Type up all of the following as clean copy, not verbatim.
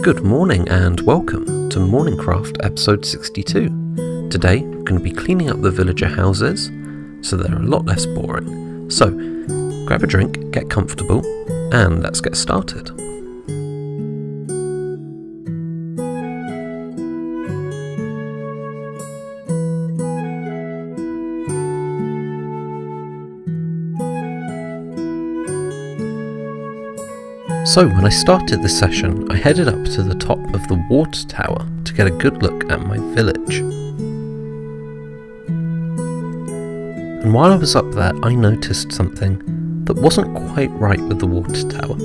Good morning and welcome to MorningCraft episode 62. Today we're going to be cleaning up the villager houses so they're a lot less boring. So grab a drink, get comfortable, and let's get started. So when I started this session, I headed up to the top of the water tower to get a good look at my village. And while I was up there, I noticed something that wasn't quite right with the water tower.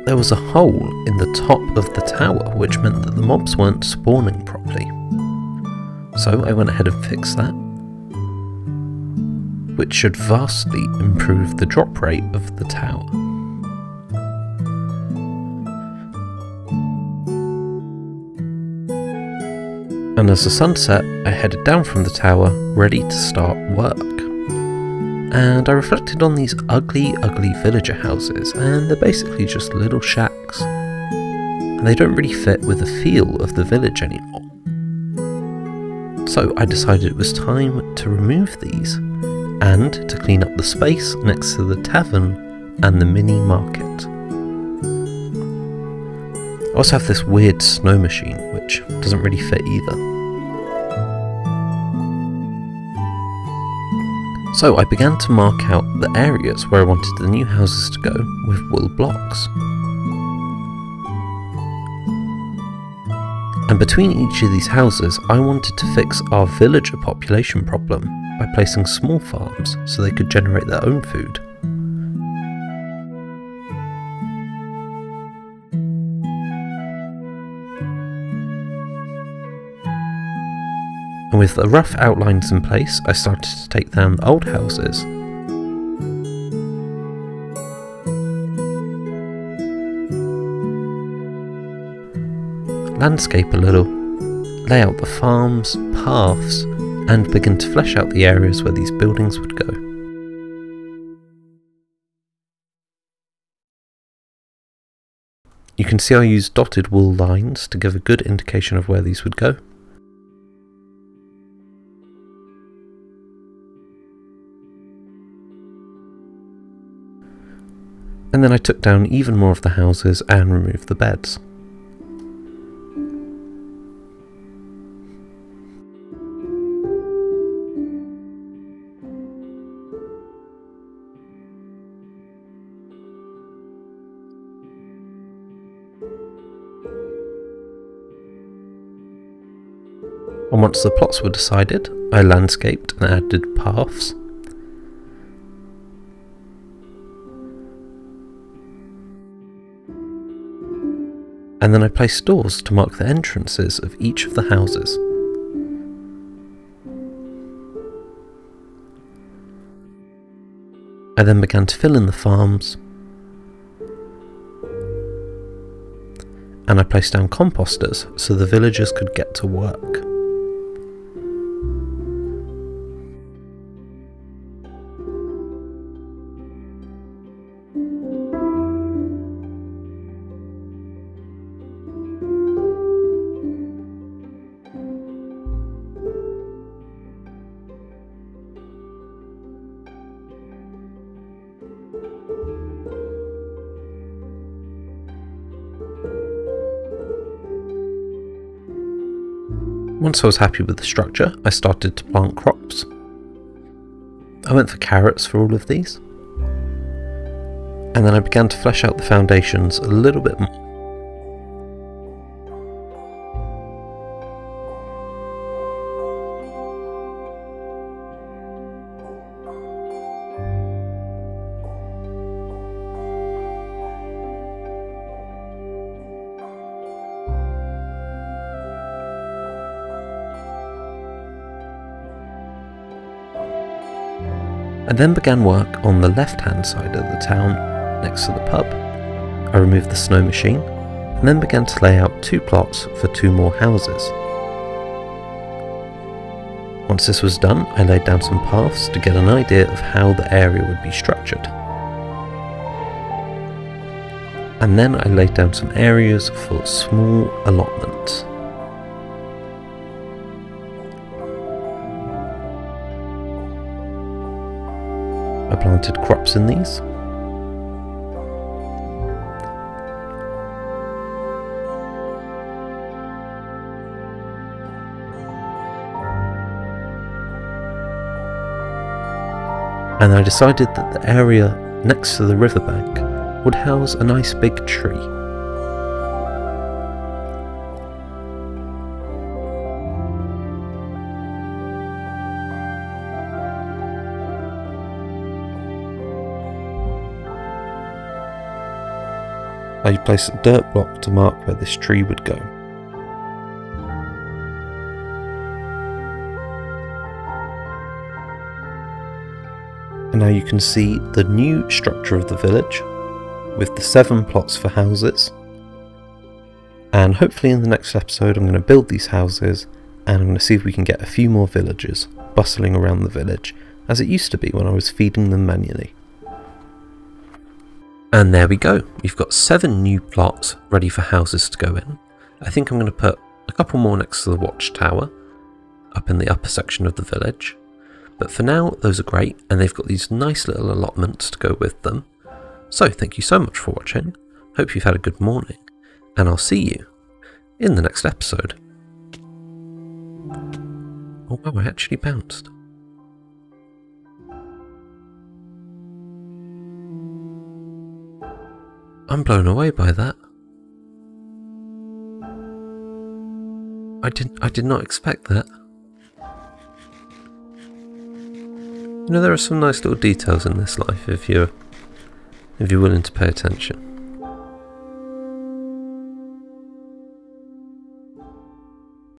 There was a hole in the top of the tower, which meant that the mobs weren't spawning properly. So I went ahead and fixed that, which should vastly improve the drop rate of the tower. And as the sun set, I headed down from the tower, ready to start work. And I reflected on these ugly villager houses, and they're basically just little shacks. And they don't really fit with the feel of the village anymore. So I decided it was time to remove these, and to clean up the space next to the tavern and the mini market. I also have this weird snow machine, which doesn't really fit either. So I began to mark out the areas where I wanted the new houses to go with wool blocks. And between each of these houses, I wanted to fix our villager population problem by placing small farms so they could generate their own food. And with the rough outlines in place, I started to take down the old houses. Landscape a little, lay out the farms, paths, and begin to flesh out the areas where these buildings would go. You can see I used dotted wool lines to give a good indication of where these would go. And then I took down even more of the houses and removed the beds. And once the plots were decided, I landscaped and added paths. And then I placed doors to mark the entrances of each of the houses. I then began to fill in the farms, and I placed down composters so the villagers could get to work. Once I was happy with the structure, I started to plant crops. I went for carrots for all of these, and then I began to flesh out the foundations a little bit more. I then began work on the left-hand side of the town, next to the pub. I removed the snow machine, and then began to lay out 2 plots for 2 more houses. Once this was done, I laid down some paths to get an idea of how the area would be structured. And then I laid down some areas for small allotments. I planted crops in these. And I decided that the area next to the riverbank would house a nice big tree. I placed a dirt block to mark where this tree would go. And now you can see the new structure of the village with the 7 plots for houses. And hopefully in the next episode I'm going to build these houses and I'm going to see if we can get a few more villagers bustling around the village as it used to be when I was feeding them manually. And there we go, we've got 7 new plots ready for houses to go in. I think I'm going to put a couple more next to the watchtower up in the upper section of the village. But for now, those are great, and they've got these nice little allotments to go with them. So thank you so much for watching, hope you've had a good morning, and I'll see you in the next episode. Oh wow, I actually bounced. I'm blown away by that. I did not expect that. You know, there are some nice little details in this life if you're willing to pay attention.